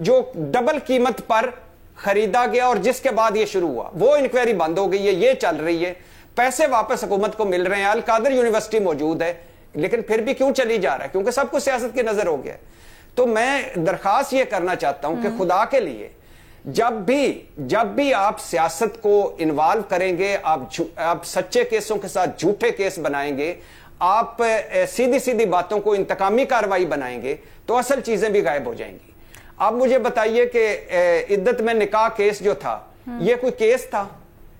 جو ڈبل قیمت پر خریدا گیا اور جس کے بعد یہ شروع ہوا. وہ انکوائری بند ہو گئی ہے, یہ چل رہی ہے, پیسے واپس حکومت کو مل رہے ہیں. القادر یونیورسٹی موجود ہے, لیکن پھر بھی کیوں چلی جا رہا ہے؟ کیونکہ سب کچھ سیاست کی نظر ہو گیا ہے. تو میں درخواست یہ کرنا چاہتا ہوں کہ خدا کے لیے جب بھی آپ سیاست کو انوالو کریں گے, آپ سچے کیسوں کے ساتھ جھوٹے کیس بنائیں گے, آپ سیدھی باتوں کو انتقامی کارروائی بنائیں گے, تو اصل چیزیں بھی غائب ہو جائیں گی. آپ مجھے بتائیے کہ عدت میں نکاح کیس جو تھا, یہ کوئی کیس تھا؟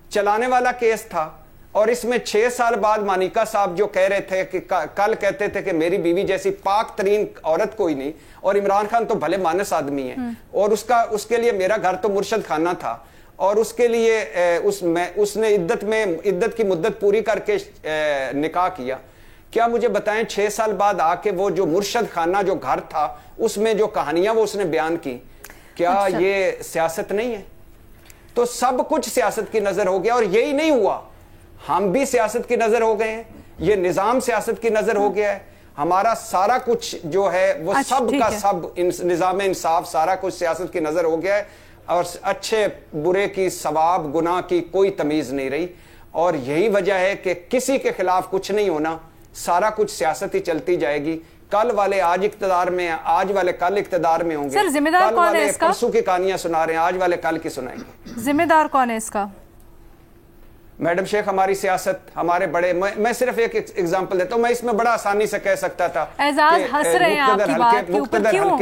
چلانے والا کیس تھا. اور اس میں 6 سال بعد مانیکا صاحب جو کہہ رہے تھے کہ کل کہتے تھے کہ میری بیوی جیسی پاک ترین عورت کوئی نہیں, اور عمران خان تو بھلے مانس آدمی ہے, اور اس کے لیے میرا گھر تو مرشد خانہ تھا, اور اس کے لیے اس نے عدت کی مدت پوری کر کے نکاح کیا. کیا مجھے بتائیں 6 سال بعد آ کے وہ جو مرشد خانہ جو گھر تھا اس میں جو کہانیاں وہ اس نے بیان کی, کیا یہ سیاست نہیں ہے؟ تو سب کچھ سیاست کی نظر ہو گیا. اور یہی نہیں ہوا, ہم بھی سیاست کی نظر ہو گئے ہیں, یہ نظام سیاست کی نظر ہو گیا ہے. ہمارا سارا کچھ جو ہے وہ سب کا سب نظام انصاف سارا کچھ سیاست کی نظر ہو گیا ہے, اور اچھے برے کی ثواب گناہ کی کوئی تمیز نہیں رہی. اور یہی وجہ ہے کہ کسی کے خلاف کچھ نہیں ہونا, سارا کچھ سیاست ہی چلتی جائے گی. کل والے آج اقتدار میں ہیں, آج والے کل اقتدار میں ہوں گے. سر ذمہ دار کون ہے اس کا؟ پرسوں کی کہانیاں سنا رہے ہیں, آج والے کل کی سنائیں گے. ذمہ دار کون ہے اس کا؟ میڈم شیخ, ہماری سیاست, ہمارے بڑے, میں صرف ایک ایگزامپل دیتا ہوں. میں اس میں بڑا آسانی سے کہہ سکتا تھا اعزاز ہنس رہے ہیں آپ کی بات کے اوپر, کیوں؟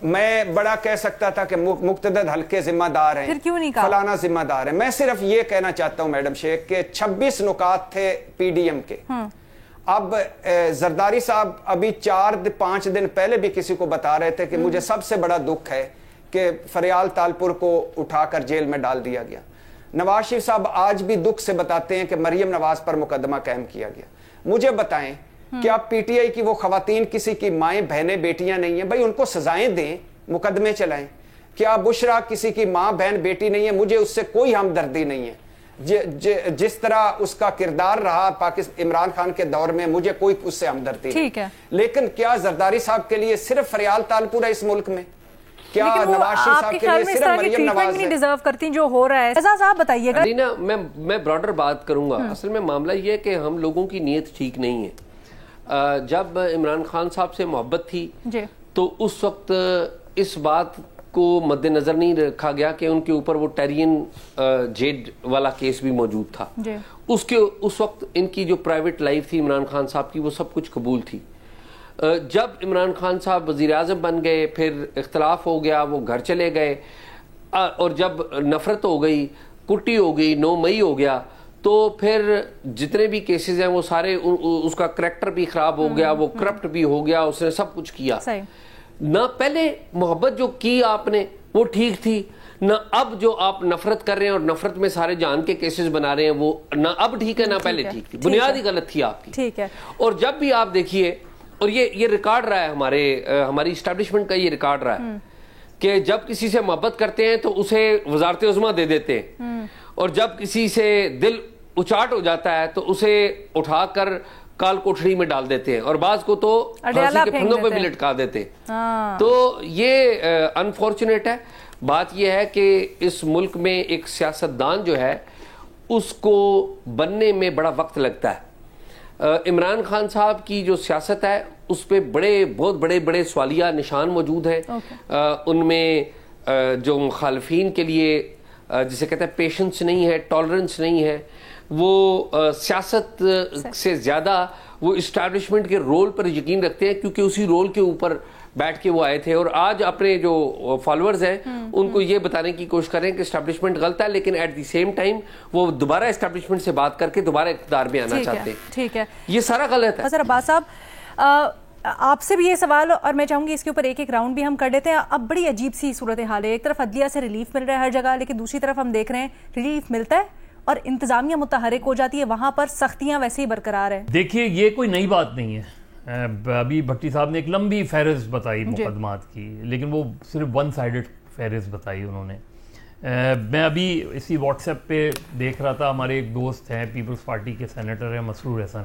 میں بڑا کہہ سکتا تھا کہ مقتدر حلقے ذمہ دار ہیں, پھر کیوں نہیں کہا؟ فلانا ذمہ دار ہے. میں صرف یہ کہنا چاہتا ہوں میڈم شیخ کہ 26 نکات تھے پی ڈی ایم کے. اب زرداری صاحب ابھی 4-5 دن پہلے بھی کسی کو بتا رہے تھے کہ مجھے سب سے بڑا دکھ ہے کہ فریال تالپور کو اٹھا کر جیل میں ڈال دیا گیا. نواز شریف صاحب آج بھی دکھ سے بتاتے ہیں کہ مریم نواز پر مقدمہ قائم کیا گیا. مجھے بتائیں کیا پی ٹی آئی کی وہ خواتین کسی کی مائیں بہنیں بیٹیاں نہیں ہیں؟ بھائی ان کو سزائیں دیں, مقدمے چلائیں. کیا بشرا کسی کی ماں بہن بیٹی نہیں ہے؟ مجھے اس سے کوئی ہمدردی نہیں ہے. جس طرح اس کا کردار رہا عمران خان کے دور میں, مجھے کوئی اس سے ہمدردی نہیں. لیکن کیا زرداری صاحب کے لیے صرف فریال تالپور ہے اس ملک میں؟ کیا نواز شریف صاحب کے لیے صرف مریم نواز نہیں ڈیزرو کرتی جو ہو رہا ہے؟ اعزاز آپ بتائیے گا. لینا میں براڈر بات کروں گا. اصل میں معاملہ یہ ہے کہ ہم لوگوں کی نیت ٹھیک نہیں ہے. جب عمران خان صاحب سے محبت تھی تو اس وقت اس بات کو مد نظر نہیں رکھا گیا کہ ان کے اوپر وہ ٹیرین جیڈ والا کیس بھی موجود تھا. اس وقت ان کی جو پرائیویٹ لائف تھی عمران خان صاحب کی, وہ سب کچھ قبول تھی. جب عمران خان صاحب وزیر اعظم بن گئے, پھر اختلاف ہو گیا, وہ گھر چلے گئے, اور جب نفرت ہو گئی, کٹی ہو گئی, 9 مئی ہو گیا, تو پھر جتنے بھی کیسز ہیں وہ سارے, اس کا کریکٹر بھی خراب ہو گیا, وہ کرپٹ بھی ہو گیا, اس نے سب کچھ کیا. نہ پہلے محبت جو کی آپ نے وہ ٹھیک تھی, نہ اب جو آپ نفرت کر رہے ہیں اور نفرت میں سارے جان کے کیسز بنا رہے ہیں وہ نہ اب ٹھیک ہے نہ پہلے ٹھیک تھی. بنیادی غلط تھی آپ کی. ٹھیک ہے. اور جب بھی آپ دیکھیے, اور یہ ریکارڈ رہا ہے ہماری اسٹیبلشمنٹ کا, یہ ریکارڈ رہا ہے کہ جب کسی سے محبت کرتے ہیں تو اسے وزارت عظمیٰ دے دیتے ہیں, اور جب کسی سے دل اچاٹ ہو جاتا ہے تو اسے اٹھا کر کال کوٹھڑی میں ڈال دیتے ہیں, اور بعض کو تو پھانسی کے پھندوں پہ بھی لٹکا دیتے. تو یہ انفارچونیٹ ہے. بات یہ ہے کہ اس ملک میں ایک سیاستدان جو ہے اس کو بننے میں بڑا وقت لگتا ہے. عمران خان صاحب کی جو سیاست ہے اس پہ بہت بڑے سوالیہ نشان موجود ہیں. ان میں جو مخالفین کے لیے جسے کہتے ہیں پیشنس نہیں ہے, ٹالرنس نہیں ہے, وہ سیاست سے زیادہ وہ اسٹیبلشمنٹ کے رول پر یقین رکھتے ہیں, کیونکہ اسی رول کے اوپر بیٹھ کے وہ آئے تھے. اور آج اپنے جو فالوورز ہیں ان کو یہ بتانے کی کوشش کریں کہ اسٹیبلشمنٹ غلط ہے, لیکن ایٹ دی سیم ٹائم وہ دوبارہ اسٹیبلشمنٹ سے بات کر کے دوبارہ اقتدار میں آنا چاہتے ہیں. ٹھیک ہے, یہ سارا غلط ہے. حضرت عباس صاحب, آپ سے بھی یہ سوال, اور میں چاہوں گی اس کے اوپر ایک راؤنڈ بھی ہم کر لیتے ہیں. اب بڑی عجیب سی صورتحال ہے. ایک طرف عدلیہ سے ریلیف مل رہا ہے ہر جگہ, لیکن دوسری طرف ہم دیکھ رہے ہیں ریلیف ملتا ہے اور انتظامیہ متحرک ہو جاتی ہے, وہاں پر سختیاں ویسے ہی برقرار ہیں. دیکھیے یہ کوئی نئی بات نہیں ہے. ابھی بھٹی صاحب نے ایک لمبی فہرست بتائی مقدمات کی, لیکن وہ صرف ون سائیڈڈ فہرست بتائی انہوں نے. میں ابھی اسی واٹس ایپ پہ دیکھ رہا تھا, ہمارے ایک دوست ہیں پیپلز پارٹی کے سینیٹر ہیں مسرور حسن,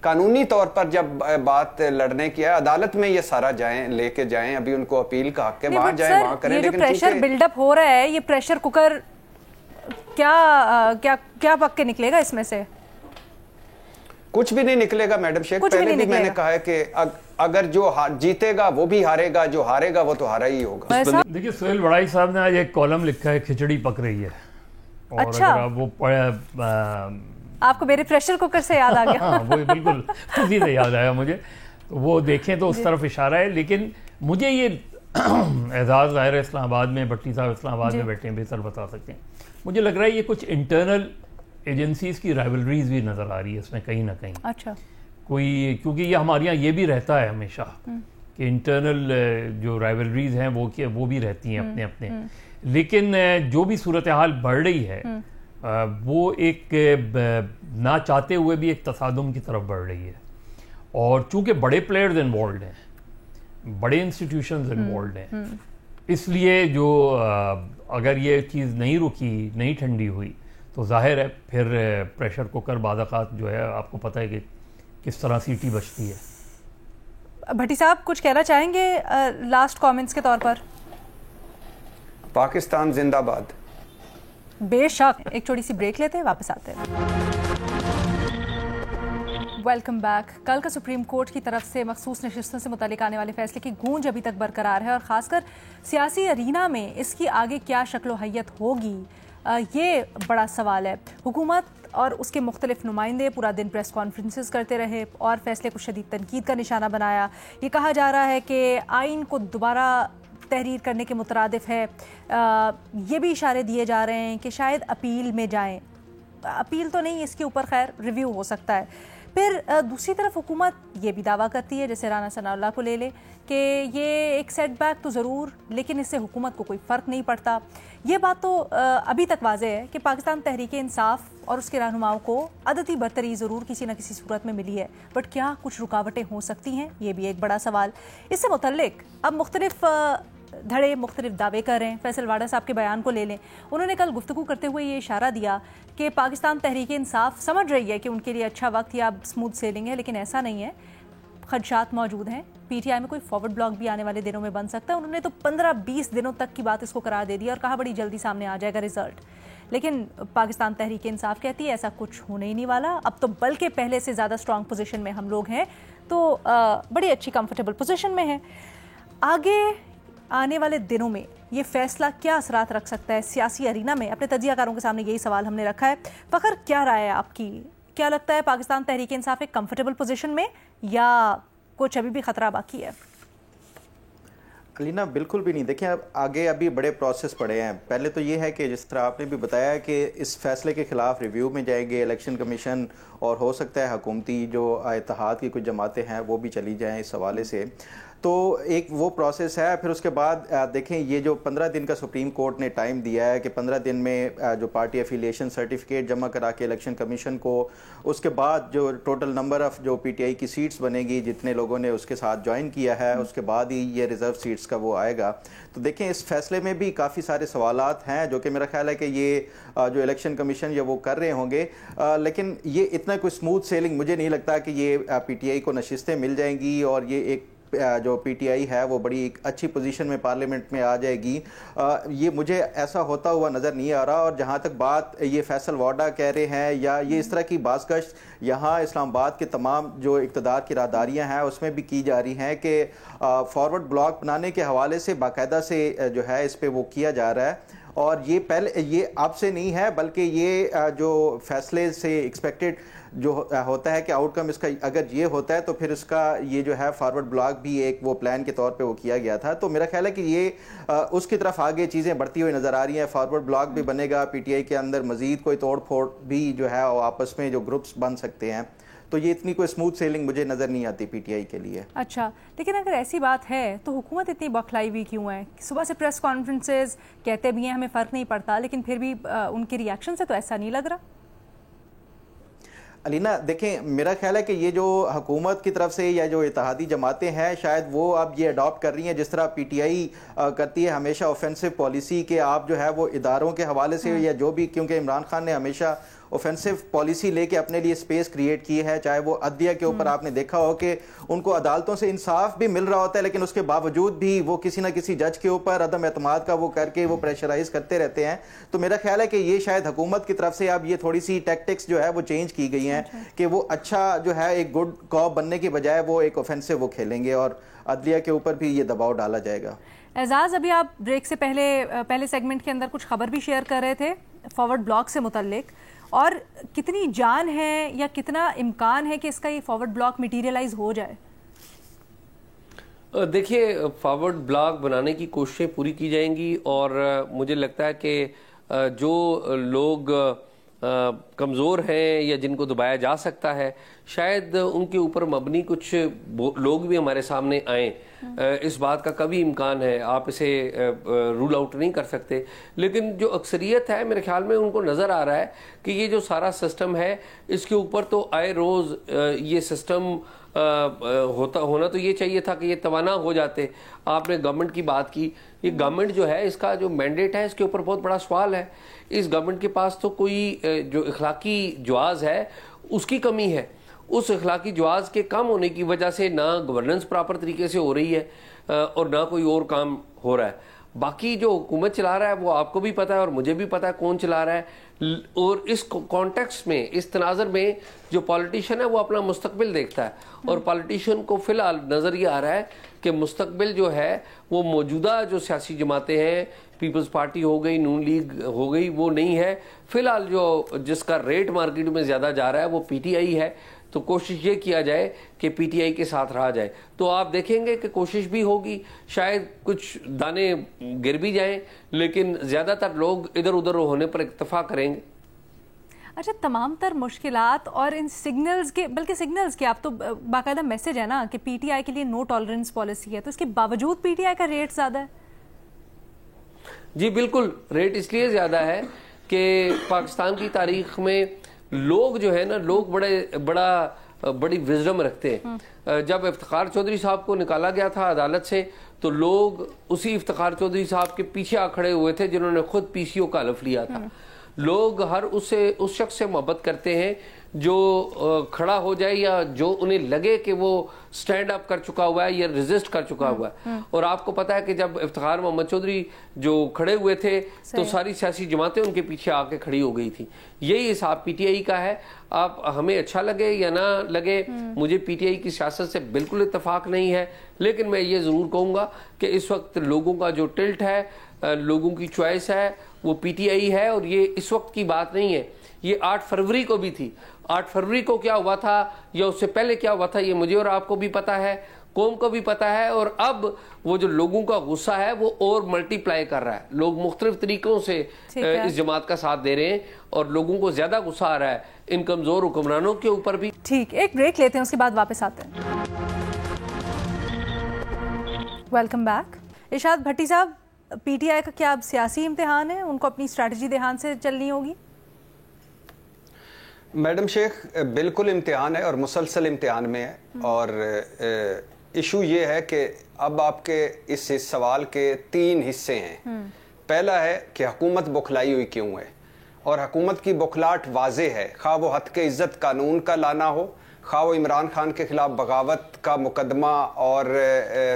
قانونی طور پر جب بات لڑنے کی ہے عدالت میں یہ سارا جائیں لے کے جائیں, ابھی ان کو اپیل کا حق ہے, وہاں جائیں وہاں کریں. یہ جو پریشر بلڈ اپ ہو رہا ہے, یہ پریشر کوکر کیا پک کے نکلے گا اس میں سے؟ کچھ بھی نہیں نکلے گا میڈم شیخ. پہلے بھی میں نے کہا ہے کہ اگر جو جیتے گا وہ بھی ہارے گا, جو ہارے گا وہ تو ہارا ہی ہوگا. دیکھیے سہیل وڑائی صاحب نے آج ایک کالم لکھا ہے کھچڑی پک رہی ہے, اور اچھا وہ آپ کو میرے پریشر کوکر سے یاد آ گیا. ہاں وہ بالکل اسی سے یاد آیا مجھے, تو وہ دیکھیں تو اس طرف اشارہ ہے. لیکن مجھے یہ اعزاز ظاہر اسلام آباد میں, بٹی صاحب اسلام آباد میں بیٹھے ہیں, بہتر بتا سکتے ہیں. مجھے لگ رہا ہے یہ کچھ انٹرنل ایجنسیز کی رائیولریز بھی نظر آ رہی ہے اس میں کہیں نہ کہیں. اچھا کوئی, کیونکہ یہ ہمارے یہاں یہ بھی رہتا ہے ہمیشہ کہ انٹرنل جو رائیولریز ہیں وہ بھی رہتی ہیں اپنے اپنے. لیکن جو بھی صورتحال بڑھ رہی ہے وہ ایک نہ چاہتے ہوئے بھی ایک تصادم کی طرف بڑھ رہی ہے. اور چونکہ بڑے پلیئرز انوالوڈ ہیں, بڑے انسٹیٹیوشنز انوالوڈ ہیں, اس لیے جو اگر یہ چیز نہیں رکی, نہیں ٹھنڈی ہوئی, تو ظاہر ہے پھر پریشر کوکر بعض اوقات جو ہے آپ کو پتہ ہے کہ کس طرح سیٹی بجتی ہے. بھٹی صاحب کچھ کہنا چاہیں گے لاسٹ کامنٹس کے طور پر؟ پاکستان زندہ باد. بے شک. ایک چھوٹی سی بریک لیتے ہیں, واپس آتے ہیں. Welcome back. کل کا سپریم کورٹ کی طرف سے مخصوص نشستوں سے متعلق آنے والے فیصلے کی گونج ابھی تک برقرار ہے, اور خاص کر سیاسی ارینا میں اس کی آگے کیا شکل و حیت ہوگی, یہ بڑا سوال ہے. حکومت اور اس کے مختلف نمائندے پورا دن پریس کانفرنسز کرتے رہے اور فیصلے کو شدید تنقید کا نشانہ بنایا. یہ کہا جا رہا ہے کہ آئین کو دوبارہ تحریر کرنے کے مترادف ہے. یہ بھی اشارے دیے جا رہے ہیں کہ شاید اپیل میں جائیں. اپیل تو نہیں, اس کے اوپر خیر ریویو ہو سکتا ہے. پھر دوسری طرف حکومت یہ بھی دعویٰ کرتی ہے, جیسے رانا ثناء اللہ کو لے لیں, کہ یہ ایک سیٹ بیک تو ضرور, لیکن اس سے حکومت کو کوئی فرق نہیں پڑتا. یہ بات تو ابھی تک واضح ہے کہ پاکستان تحریک انصاف اور اس کے رہنماؤں کو عددی برتری ضرور کسی نہ کسی صورت میں ملی ہے, بٹ کیا کچھ رکاوٹیں ہو سکتی ہیں, یہ بھی ایک بڑا سوال. اس سے متعلق اب مختلف دھڑے مختلف دعوے کر رہے ہیں. فیصل واڈا صاحب کے بیان کو لے لیں, انہوں نے کل گفتگو کرتے ہوئے یہ اشارہ دیا کہ پاکستان تحریک انصاف سمجھ رہی ہے کہ ان کے لیے اچھا وقت یا اسموتھ سیلنگ ہے, لیکن ایسا نہیں ہے, خدشات موجود ہیں. پی ٹی آئی میں کوئی فارورڈ بلاک بھی آنے والے دنوں میں بن سکتا ہے. انہوں نے تو 15-20 دنوں تک کی بات اس کو قرار دے دیا اور کہا بڑی جلدی سامنے آ جائے گا رزلٹ. لیکن پاکستان تحریک انصاف کہتی ہے ایسا کچھ ہونے ہی نہیں والا. اب تو بلکہ پہلے سے زیادہ اسٹرانگ پوزیشن میں ہم لوگ ہیں, تو بڑی اچھی کمفرٹیبل پوزیشن میں ہیں. آگے آنے والے دنوں میں یہ فیصلہ کیا اثرات رکھ سکتا ہے سیاسی ارینا میں؟ اپنے تجزیہ کاروں کے سامنے یہی سوال ہم نے رکھا ہے. فخر, کیا رائے ہے آپ کی؟ کیا لگتا ہے پاکستان تحریک انصاف ایک کمفرٹیبل پوزیشن میں, یا کچھ ابھی بھی خطرہ باقی ہے؟ علینا بالکل بھی نہیں. دیکھیں اب آگے ابھی بڑے پروسیس پڑے ہیں. پہلے تو یہ ہے کہ جس طرح آپ نے بھی بتایا کہ اس فیصلے کے خلاف ریویو میں جائیں گے الیکشن کمیشن, اور ہو سکتا ہے حکومتی جو اتحاد کی کچھ جماعتیں ہیں وہ بھی چلی جائیں اس حوالے سے. تو ایک وہ پروسیس ہے. پھر اس کے بعد دیکھیں یہ جو 15 دن کا سپریم کورٹ نے ٹائم دیا ہے کہ 15 دن میں جو پارٹی افیلیشن سرٹیفکیٹ جمع کرا کے الیکشن کمیشن کو, اس کے بعد جو ٹوٹل نمبر آف جو پی ٹی آئی کی سیٹس بنے گی جتنے لوگوں نے اس کے ساتھ جوائن کیا ہے, اس کے بعد ہی یہ ریزرو سیٹس کا وہ آئے گا. تو دیکھیں اس فیصلے میں بھی کافی سارے سوالات ہیں جو کہ میرا خیال ہے کہ یہ جو الیکشن کمیشن یہ وہ کر رہے ہوں گے, لیکن یہ اتنا کوئی اسموتھ سیلنگ مجھے نہیں لگتا کہ یہ پی ٹی آئی کو نشستیں مل جائیں گی اور یہ ایک جو پی ٹی آئی ہے وہ بڑی ایک اچھی پوزیشن میں پارلیمنٹ میں آ جائے گی. یہ مجھے ایسا ہوتا ہوا نظر نہیں آ رہا. اور جہاں تک بات یہ فیصل واڈا کہہ رہے ہیں یا یہ اس طرح کی بازگشت یہاں اسلام آباد کے تمام جو اقتدار کی راہداریاں ہیں اس میں بھی کی جا رہی ہیں کہ فارورڈ بلاک بنانے کے حوالے سے باقاعدہ سے جو ہے اس پہ وہ کیا جا رہا ہے. اور یہ پہلے یہ اب سے نہیں ہے بلکہ یہ جو فیصلے سے ایکسپیکٹڈ جو ہوتا ہے کہ آؤٹ کم اس کا اگر یہ ہوتا ہے تو پھر اس کا یہ جو ہے فارورڈ بلاک بھی ایک وہ پلان کے طور پہ وہ کیا گیا تھا. تو میرا خیال ہے کہ یہ اس کی طرف آگے چیزیں بڑھتی ہوئی نظر آ رہی ہیں. فارورڈ بلاک بھی بنے گا, پی ٹی آئی کے اندر مزید کوئی توڑ پھوڑ بھی جو ہے آپس میں جو گروپس بن سکتے ہیں. تو یہ اتنی کوئی اسموتھ سیلنگ مجھے نظر نہیں آتی پی ٹی آئی کے لیے. اچھا, لیکن اگر ایسی بات ہے تو حکومت اتنی بکھلائی ہوئی کیوں ہے؟ صبح سے پریس کانفرنسز کہتے بھی ہیں ہمیں فرق نہیں پڑتا, لیکن پھر بھی ان کے ریاکشن سے تو ایسا نہیں لگ رہا. علینا دیکھیں میرا خیال ہے کہ یہ جو حکومت کی طرف سے یا جو اتحادی جماعتیں ہیں شاید وہ اب یہ اڈاپٹ کر رہی ہیں جس طرح پی ٹی آئی کرتی ہے ہمیشہ اوفینسو پالیسی کہ آپ جو ہے وہ اداروں کے حوالے سے یا جو بھی, کیونکہ عمران خان نے ہمیشہ اوفینسو پالیسی لے کے اپنے لیے اسپیس کریٹ کی ہے. چاہے وہ عدلیہ کے اوپر آپ نے دیکھا ہو کہ ان کو عدالتوں سے انصاف بھی مل رہا ہوتا ہے, لیکن اس کے باوجود بھی وہ کسی نہ کسی جج کے اوپر عدم اعتماد کا وہ کر کے وہ پریشرائز کرتے رہتے ہیں. تو میرا خیال ہے کہ یہ شاید حکومت کی طرف سے اب یہ تھوڑی سی ٹیکٹکس جو ہے وہ چینج کی گئی ہیں کہ وہ اچھا جو ہے ایک گڈ کاپ بننے کی بجائے وہ ایک اوفینسو وہ کھیلیں گے, اور عدلیہ کے اوپر بھی یہ دباؤ ڈالا جائے گا. اعزاز, ابھی آپ بریک سے پہلے سیگمنٹ کے اندر کچھ خبر بھی شیئر کر رہے تھے فارورڈ بلاک سے متعلق, اور کتنی جان ہے یا کتنا امکان ہے کہ اس کا یہ فارورڈ بلاک میٹیریلائز ہو جائے؟ دیکھیے, فارورڈ بلاک بنانے کی کوششیں پوری کی جائیں گی, اور مجھے لگتا ہے کہ جو لوگ کمزور ہیں یا جن کو دبایا جا سکتا ہے, شاید ان کے اوپر مبنی کچھ لوگ بھی ہمارے سامنے آئیں. اس بات کا کبھی امکان ہے, آپ اسے رول آؤٹ نہیں کر سکتے, لیکن جو اکثریت ہے میرے خیال میں ان کو نظر آ رہا ہے کہ یہ جو سارا سسٹم ہے اس کے اوپر تو آئے روز یہ سسٹم ہونا تو یہ چاہیے تھا کہ یہ توانا ہو جاتے. آپ نے گورنمنٹ کی بات کی, یہ گورنمنٹ جو ہے اس کا جو مینڈیٹ ہے اس کے اوپر بہت بڑا سوال ہے. اس گورنمنٹ کے پاس تو کوئی جو اخلاقی جواز ہے اس کی کمی ہے. اس اخلاقی جواز کے کم ہونے کی وجہ سے نہ گورننس پراپر طریقے سے ہو رہی ہے اور نہ کوئی اور کام ہو رہا ہے. باقی جو حکومت چلا رہا ہے وہ آپ کو بھی پتا ہے اور مجھے بھی پتا ہے کون چلا رہا ہے, اور اس کانٹیکسٹ میں, اس تناظر میں جو پالیٹیشین ہے وہ اپنا مستقبل دیکھتا ہے, اور پالیٹیشین کو فی الحال نظر یہ آ رہا ہے کہ مستقبل جو ہے وہ موجودہ جو سیاسی جماعتیں ہیں, پیپلز پارٹی ہو گئی, نون لیگ ہو گئی, وہ نہیں ہے. فی الحال جو جس کا ریٹ مارکیٹ میں زیادہ جا رہا ہے وہ پی ٹی آئی ہے. تو کوشش یہ کیا جائے کہ پی ٹی آئی کے ساتھ رہا جائے. تو آپ دیکھیں گے کہ کوشش بھی ہوگی, شاید کچھ دانے گر بھی جائیں, لیکن زیادہ تر لوگ ادھر ادھر ہونے پر اکتفا کریں گے. اچھا, تمام تر مشکلات اور ان سگنلز کے, بلکہ سگنلز کے آپ تو باقاعدہ میسج ہے نا کہ پی ٹی آئی کے لیے نو ٹالرنس پالیسی ہے, تو اس کے باوجود پی ٹی آئی کا ریٹ زیادہ ہے؟ جی بالکل, ریٹ اس لیے زیادہ ہے کہ پاکستان کی تاریخ میں لوگ جو ہے نا, لوگ بڑی وزڈم رکھتے ہیں. جب افتخار چودھری صاحب کو نکالا گیا تھا عدالت سے تو لوگ اسی افتخار چودھری صاحب کے پیچھے آ کھڑے ہوئے تھے جنہوں نے خود پی سی او کا حلف لیا تھا. لوگ ہر اس شخص سے محبت کرتے ہیں جو کھڑا ہو جائے یا جو انہیں لگے کہ وہ سٹینڈ اپ کر چکا ہوا ہے یا ریزسٹ کر چکا ہوا ہے. اور آپ کو پتا ہے کہ جب افتخار محمد چودھری جو کھڑے ہوئے تھے تو ساری سیاسی جماعتیں ان کے پیچھے آ کے کھڑی ہو گئی تھی. یہی حساب پی ٹی آئی کا ہے. آپ ہمیں اچھا لگے یا نہ لگے, مجھے پی ٹی آئی کی سیاست سے بالکل اتفاق نہیں ہے, لیکن میں یہ ضرور کہوں گا کہ اس وقت لوگوں کا جو ٹلٹ ہے, لوگوں کی چوائس ہے, وہ پی ٹی آئی ہے. اور یہ اس وقت کی بات نہیں ہے, یہ 8 فروری کو بھی تھی. 8 فروری کو کیا ہوا تھا یا اس سے پہلے کیا ہوا تھا یہ مجھے اور آپ کو بھی پتا ہے, قوم کو بھی پتا ہے. اور اب وہ جو لوگوں کا غصہ ہے وہ اور ملٹی پلائی کر رہا ہے. لوگ مختلف طریقوں سے اس جماعت کا ساتھ دے رہے ہیں اور لوگوں کو زیادہ غصہ آ رہا ہے ان کمزور حکمرانوں کے اوپر بھی. ٹھیک, ایک بریک لیتے ہیں, اس کے بعد واپس آتے ہیں. Welcome back. ارشاد بھٹی صاحب, پی ٹی آئی کا کیا اب سیاسی امتحان ہے, ان کو اپنی اسٹریٹجی دھیان سے چلنی ہوگی؟ میڈم شیخ, بالکل امتحان ہے اور مسلسل امتحان میں ہے. اور ایشو یہ ہے کہ اب آپ کے اس سوال کے 3 حصے ہیں. پہلا ہے کہ حکومت بوکھلائی ہوئی کیوں ہے, اور حکومت کی بوکھلاہٹ واضح ہے, خواہ وہ حد کے عزت قانون کا لانا ہو, خواہ وہ عمران خان کے خلاف بغاوت کا مقدمہ اور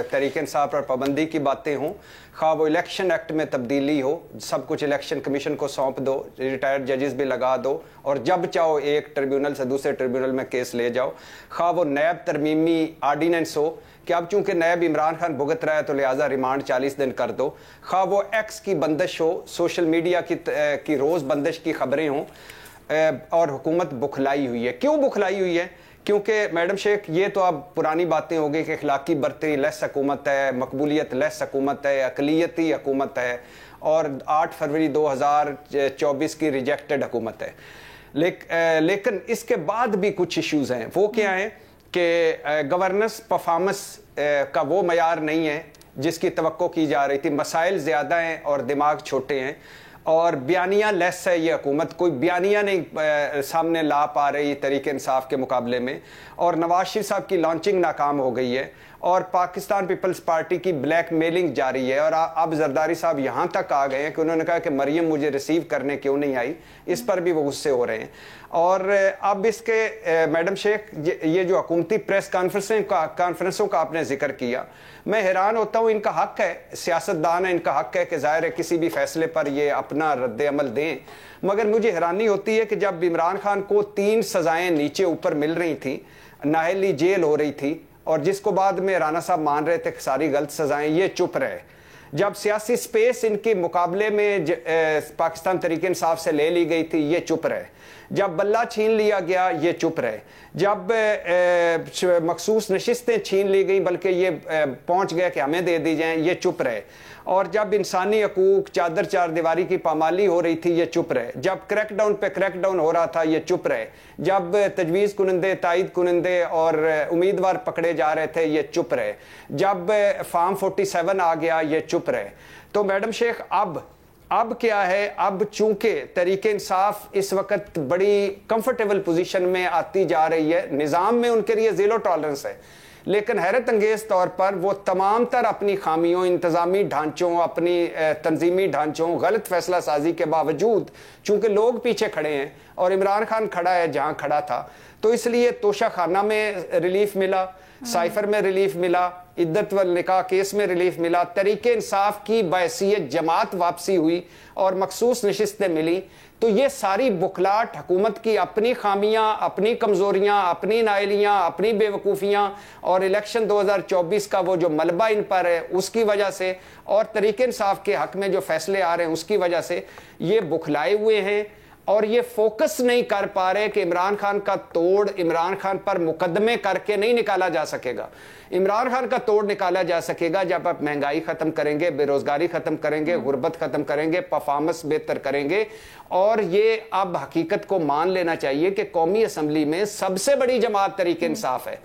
تحریک انصاف پر پابندی کی باتیں ہوں, خواہ وہ الیکشن ایکٹ میں تبدیلی ہو, سب کچھ الیکشن کمیشن کو سونپ دو, ریٹائرڈ ججز بھی لگا دو اور جب چاہو ایک ٹریبیونل سے دوسرے ٹریبیونل میں کیس لے جاؤ, خواہ وہ نیب ترمیمی آرڈیننس ہو کہ اب چونکہ نیب عمران خان بھگت رہا ہے تو لہٰذا ریمانڈ 40 دن کر دو, خواہ وہ ایکس کی بندش ہو, سوشل میڈیا کی روز بندش کی خبریں ہوں, اور حکومت بکھلائی ہوئی ہے. کیوں بکھلائی ہوئی ہے؟ کیونکہ میڈم شیخ یہ تو اب پرانی باتیں ہو گئی کہ اخلاقی برتری لیس حکومت ہے, مقبولیت لیس حکومت ہے, اقلیتی حکومت ہے, اور 8 فروری 2024 کی ریجیکٹڈ حکومت ہے. لیکن اس کے بعد بھی کچھ ایشوز ہیں. وہ کیا ہیں کہ گورننس پرفارمنس کا وہ معیار نہیں ہے جس کی توقع کی جا رہی تھی. مسائل زیادہ ہیں اور دماغ چھوٹے ہیں, اور بیانیہ لیس ہے یہ حکومت, کوئی بیانیہ نہیں سامنے لا پا رہی تحریک انصاف کے مقابلے میں, اور نواز شریف صاحب کی لانچنگ ناکام ہو گئی ہے, اور پاکستان پیپلز پارٹی کی بلیک میلنگ جاری ہے. اور اب زرداری صاحب یہاں تک آ گئے ہیں کہ انہوں نے کہا کہ مریم مجھے ریسیو کرنے کیوں نہیں آئی, اس پر بھی وہ غصے ہو رہے ہیں. اور اب اس کے میڈم شیخ یہ جو حکومتی پریس کانفرنسوں کا آپ نے ذکر کیا, میں حیران ہوتا ہوں. ان کا حق ہے, سیاستدان ہے, ان کا حق ہے کہ ظاہر ہے کسی بھی فیصلے پر یہ اپنا رد عمل دیں, مگر مجھے حیرانی ہوتی ہے کہ جب عمران خان کو 3 سزائیں نیچے اوپر مل رہی تھیں, نااہلی جیل ہو رہی تھی, اور جس کو بعد میں رانا صاحب مان رہے تھے کہ ساری غلط سزائیں, یہ چپ رہے. جب سیاسی سپیس ان کے مقابلے میں پاکستان تحریک انصاف سے لے لی گئی تھی, یہ چپ رہے. جب بلہ چھین لیا گیا, یہ چپ رہے. جب مخصوص نشستیں چھین لی گئیں بلکہ یہ پہنچ گئے کہ ہمیں دے دی جائیں, یہ چپ رہے. اور جب انسانی حقوق, چادر چار دیواری کی پامالی ہو رہی تھی, یہ چپ رہے. جب کریک ڈاؤن پہ کریک ڈاؤن ہو رہا تھا, یہ چپ رہے. جب تجویز کنندے, تائید کنندے اور امیدوار پکڑے جا رہے تھے, یہ چپ رہے. جب فارم 47 آ گیا, یہ چپ رہے. تو میڈم شیخ اب کیا ہے, اب چونکہ تحریک انصاف اس وقت بڑی کمفرٹیبل پوزیشن میں آتی جا رہی ہے, نظام میں ان کے لیے زیرو ٹالرنس ہے, لیکن حیرت انگیز طور پر وہ تمام تر اپنی خامیوں, انتظامی ڈھانچوں, اپنی تنظیمی ڈھانچوں, غلط فیصلہ سازی کے باوجود, چونکہ لوگ پیچھے کھڑے ہیں اور عمران خان کھڑا ہے جہاں کھڑا تھا, تو اس لیے توشہ خانہ میں ریلیف ملا, سائفر میں ریلیف ملا, عدت والنکاح کیس میں ریلیف ملا, تحریک انصاف کی بحیثیت جماعت واپسی ہوئی اور مخصوص نشستیں ملی. تو یہ ساری بکھلاٹ حکومت کی اپنی خامیاں, اپنی کمزوریاں, اپنی نائلیاں, اپنی بے وقوفیاں اور الیکشن 2024 کا وہ جو ملبہ ان پر ہے اس کی وجہ سے, اور تحریک انصاف کے حق میں جو فیصلے آ رہے ہیں اس کی وجہ سے یہ بکھلائے ہوئے ہیں. اور یہ فوکس نہیں کر پا رہے کہ عمران خان کا توڑ عمران خان پر مقدمے کر کے نہیں نکالا جا سکے گا. عمران خان کا توڑ نکالا جا سکے گا جب آپ مہنگائی ختم کریں گے, بے روزگاری ختم کریں گے, غربت ختم کریں گے, پرفارمنس بہتر کریں گے. اور یہ اب حقیقت کو مان لینا چاہیے کہ قومی اسمبلی میں سب سے بڑی جماعت تحریک انصاف ہے,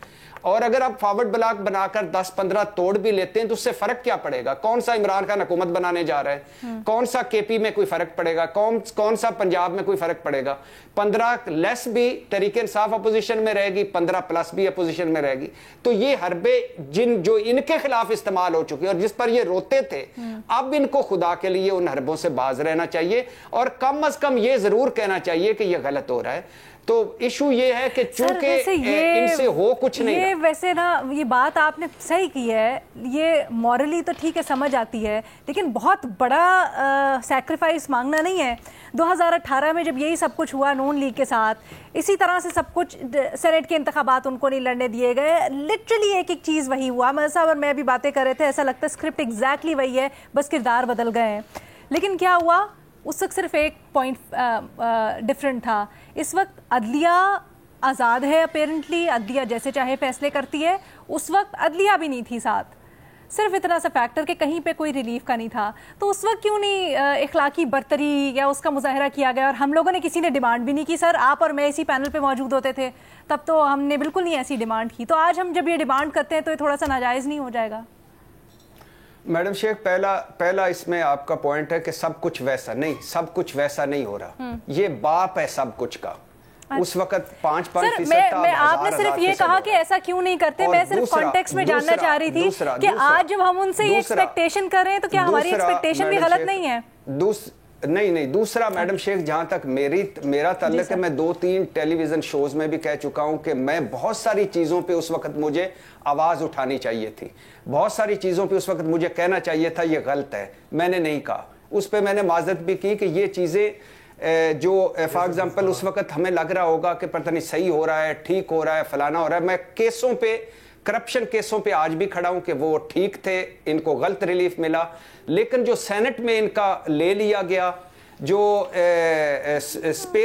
اور اگر آپ فارورڈ بلاک بنا کر 10-15 توڑ بھی لیتے ہیں تو اس سے فرق کیا پڑے گا؟ کون سا عمران خان حکومت بنانے جا رہا ہے؟ کون سا کے پی میں کوئی فرق پڑے گا؟ کون سا پنجاب میں کوئی فرق پڑے گا؟ 15 لیس بھی تحریک انصاف اپوزیشن میں رہے گی, 15 پلس بھی اپوزیشن میں رہے گی. تو یہ حربے جو ان کے خلاف استعمال ہو چکی اور جس پر یہ روتے تھے, اب ان کو خدا کے لیے ان حربوں سے باز رہنا چاہیے, اور کم از کم یہ ضرور کہنا چاہیے کہ یہ غلط ہو رہا ہے. تو ایشو یہ ہے کہ چونکہ ان سے ہو کچھ نہیں. یہ ویسے نا, یہ بات آپ نے صحیح کی ہے, یہ مورلی تو ٹھیک ہے, سمجھ آتی ہے, لیکن بہت بڑا سیکریفائس مانگنا نہیں ہے. 2018 میں جب یہی سب کچھ ہوا نون لیگ کے ساتھ, اسی طرح سے سب کچھ, سینیٹ کے انتخابات ان کو نہیں لڑنے دیے گئے, لٹرلی ایک چیز وہی ہوا. مرزا صاحب اور میں بھی باتیں کر رہے تھے, ایسا لگتا ہے اسکرپٹ ایگزیکٹلی وہی ہے, بس کردار بدل گئے ہیں. لیکن کیا ہوا, اس وقت صرف ایک پوائنٹ ڈفرنٹ تھا. اس وقت عدلیہ آزاد ہے اپیرنٹلی, عدلیہ جیسے چاہے فیصلے کرتی ہے. اس وقت عدلیہ بھی نہیں تھی ساتھ, صرف اتنا سا فیکٹر کہ کہیں پہ کوئی ریلیف کا نہیں تھا. تو اس وقت کیوں نہیں اخلاقی برتری یا اس کا مظاہرہ کیا گیا؟ اور ہم لوگوں نے کسی نے ڈیمانڈ بھی نہیں کی. سر آپ اور میں اسی پینل پہ موجود ہوتے تھے تب, تو ہم نے بالکل نہیں ایسی ڈیمانڈ کی. تو آج ہم جب یہ ڈیمانڈ کرتے ہیں تو یہ تھوڑا سا ناجائز نہیں ہو جائے گا؟ میڈم شیخ, پہلا اس میں آپ کا پوائنٹ ہے کہ سب کچھ ویسا نہیں, سب کچھ ویسا نہیں ہو رہا. یہ باپ ہے سب کچھ کا. اس وقت 5% میں آپ نے صرف یہ کہا کہ ایسا کیوں نہیں کرتے, میں صرف کانٹیکسٹ میں جاننا چاہ رہی تھی کہ آج جب ہم ان سے یہ ایکسپیکٹیشن کر رہے ہیں تو کیا ہماری ایکسپیکٹیشن بھی غلط نہیں ہے؟ نہیں, دوسرا میڈم شیخ, جہاں تک میرا تعلق ہے, میں 2-3 ٹیلی ویژن شوز میں بھی کہہ چکا ہوں کہ میں بہت ساری چیزوں پہ اس وقت مجھے آواز اٹھانی چاہیے تھی, بہت ساری چیزوں پہ اس وقت مجھے کہنا چاہیے تھا یہ غلط ہے, میں نے نہیں کہا. اس پہ میں نے معذرت بھی کی کہ یہ چیزیں جو فار ایگزامپل اس وقت ہمیں لگ رہا ہوگا کہ پتہ نہیں صحیح ہو رہا ہے, ٹھیک ہو رہا ہے, فلانا ہو رہا ہے. میں کیسوں پہ, کرپشن کیسوں پہ آج بھی کھڑا ہوں کہ وہ ٹھیک تھے, ان کو غلط ریلیف ملا, لیکن جو سینٹ میں ان کا لے لیا گیا, جو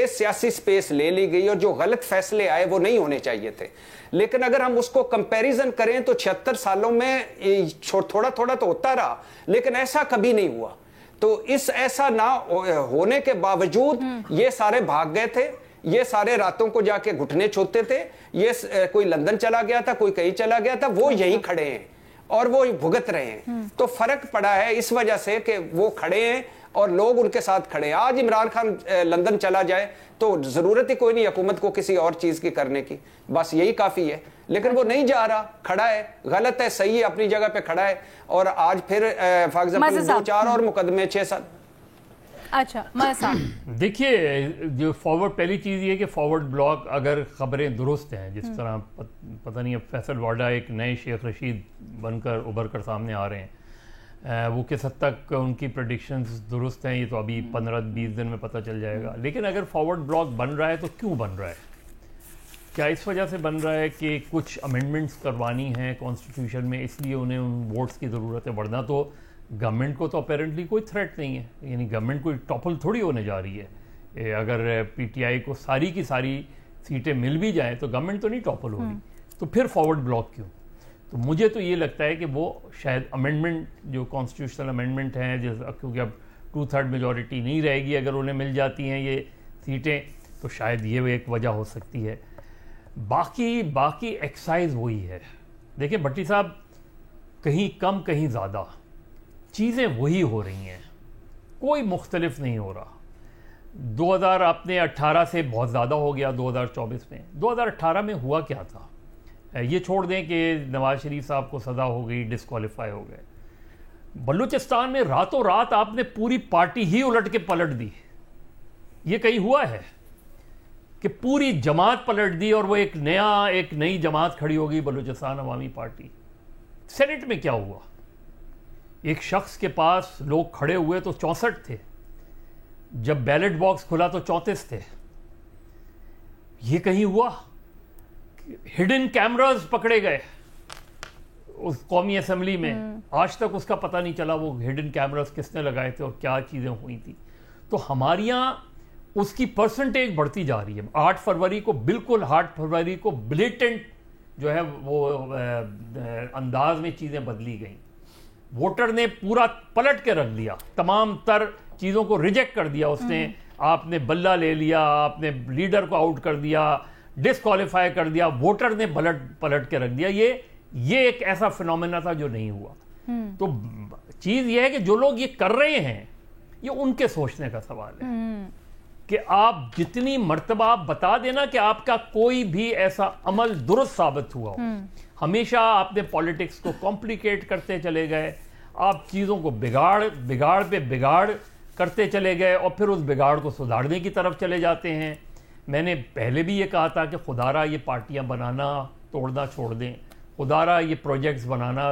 سیاسی سپیس لے لی گئی اور جو غلط فیصلے آئے وہ نہیں ہونے چاہیے تھے. لیکن اگر ہم اس کو کمپیریزن کریں تو 76 سالوں میں تھوڑا تھوڑا تو ہوتا رہا, لیکن ایسا کبھی نہیں ہوا. تو ایسا نہ ہونے کے باوجود یہ سارے بھاگ گئے تھے, یہ سارے راتوں کو جا کے گھٹنے چھوتے تھے, یہ کوئی لندن چلا گیا تھا, کوئی کہیں چلا گیا تھا, وہ یہیں کھڑے ہیں اور وہ بھگت رہے ہیں. تو فرق پڑا ہے اس وجہ سے کہ وہ کھڑے ہیں, اور لوگ ان کے ساتھ کھڑے ہیں. آج عمران خان لندن چلا جائے تو ضرورت ہی کوئی نہیں حکومت کو کسی اور چیز کی کرنے کی, بس یہی کافی ہے. لیکن وہ نہیں جا رہا, کھڑا ہے, غلط ہے, صحیح ہے, اپنی جگہ پہ کھڑا ہے. اور آج پھر فار ایگزامپل 2-4 اور مقدمے 6-7. اچھا دیکھیے, جو فارورڈ, پہلی چیز یہ کہ فارورڈ بلاک اگر خبریں درست ہیں, جس طرح پتہ نہیں اب فیصل واڈا ایک نئے شیخ رشید بن کر ابھر کر سامنے آ رہے ہیں, وہ کس حد تک ان کی پریڈکشنز درست ہیں یہ تو ابھی 15-20 دن میں پتہ چل جائے گا. لیکن اگر فارورڈ بلاک بن رہا ہے تو کیوں بن رہا ہے؟ کیا اس وجہ سے بن رہا ہے کہ کچھ امینڈمنٹس کروانی ہیں کانسٹیٹیوشن میں, اس لیے انہیں ان ووٹس کی ضرورت ہے؟ ورنہ تو گورنمنٹ کو تو اپیرنٹلی کوئی تھریٹ نہیں ہے, یعنی گورنمنٹ کوئی ٹاپل تھوڑی ہونے جا رہی ہے. اگر پی ٹی آئی کو ساری کی ساری سیٹیں مل بھی جائیں تو گورنمنٹ تو نہیں ٹاپل ہو رہی, تو پھر فارورڈ بلاک کیوں؟ تو مجھے تو یہ لگتا ہے کہ وہ شاید امینڈمنٹ, جو کانسٹیٹیوشنل امینڈمنٹ ہیں, کیونکہ اب 2/3 میجورٹی نہیں رہے گی, اگر انہیں مل جاتی ہیں یہ سیٹیں تو شاید یہ ایک وجہ ہو سکتی ہے. باقی ایکسائز وہی ہے. دیکھیں بھٹی صاحب, کہیں کم کہیں زیادہ چیزیں وہی ہو رہی ہیں, کوئی مختلف نہیں ہو رہا. 2018 سے بہت زیادہ ہو گیا 2024 میں. 2018 میں ہوا کیا تھا؟ یہ چھوڑ دیں کہ نواز شریف صاحب کو سزا ہو گئی, ڈسکوالیفائی ہو گئے. بلوچستان میں راتوں رات آپ نے پوری پارٹی ہی الٹ کے پلٹ دی. یہ کہیں ہوا ہے کہ پوری جماعت پلٹ دی اور وہ ایک نئی جماعت کھڑی ہوگی بلوچستان عوامی پارٹی؟ سینٹ میں کیا ہوا؟ ایک شخص کے پاس لوگ کھڑے ہوئے تو 64 تھے, جب بیلٹ باکس کھلا تو 34 تھے. یہ کہیں ہوا؟ ہڈن کیمراز پکڑے گئے اس قومی اسمبلی میں, آج تک اس کا پتہ نہیں چلا وہ ہڈن کیمراز کس نے لگائے تھے اور کیا چیزیں ہوئی تھی. تو ہمارے یہاں اس کی پرسنٹیج بڑھتی جا رہی ہے. 8 فروری کو بالکل 8 فروری کو بلیٹنٹ جو ہے وہ انداز میں چیزیں بدلی گئیں. ووٹر نے پورا پلٹ کے رکھ دیا, تمام تر چیزوں کو ریجیکٹ کر دیا اس نے. آپ نے بلہ لے لیا, آپ نے لیڈر کو آؤٹ کر دیا, ڈسکوالیفائی کر دیا, ووٹر نے پلٹ کے رکھ دیا. یہ ایک ایسا فینومینا تھا جو نہیں ہوا. تو چیز یہ ہے کہ جو لوگ یہ کر رہے ہیں یہ ان کے سوچنے کا سوال ہے کہ آپ جتنی مرتبہ آپ بتا دینا کہ آپ کا کوئی بھی ایسا عمل درست ثابت ہوا ہو. ہمیشہ آپ نے پالیٹکس کو کمپلیکیٹ کرتے چلے گئے, آپ چیزوں کو بگاڑ پہ بگاڑ کرتے چلے گئے اور پھر اس بگاڑ کو سدھارنے کی طرف چلے جاتے ہیں. میں نے پہلے بھی یہ کہا تھا کہ خدارا یہ پارٹیاں بنانا توڑنا چھوڑ دیں, خدارا یہ پروجیکٹس بنانا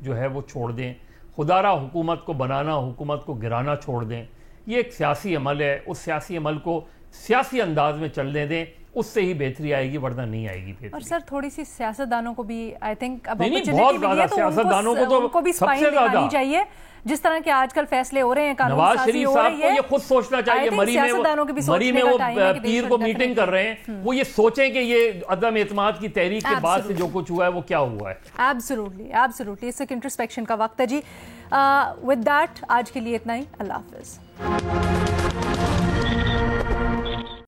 جو ہے وہ چھوڑ دیں, خدارا حکومت کو بنانا, حکومت کو گرانا چھوڑ دیں. یہ ایک سیاسی عمل ہے, اس سیاسی عمل کو سیاسی انداز میں چلنے دیں, اس سے ہی بہتری آئے گی, ورنہ نہیں آئے گی بہتری. اور سر تھوڑی سی سیاستدانوں کو بھی آئی تھنک اب بہت زیادہ سیاستدانوں کو بھی سب سے زیادہ چاہیے, جس طرح کے آج کل فیصلے ہو رہے ہیں, نواز شریف صاحب کو یہ خود سوچنا چاہیے. مری میں وہ پیر کو میٹنگ کر رہے ہیں, وہ یہ سوچیں کہ یہ عدم اعتماد کی تحریک کے بعد سے جو کچھ ہوا ہے وہ کیا ہوا ہے. ایبسولوٹلی اس ایک انٹرسپیکشن کا وقت ہے جی. ود دیٹ آج کے لیے اتنا ہی. اللہ حافظ.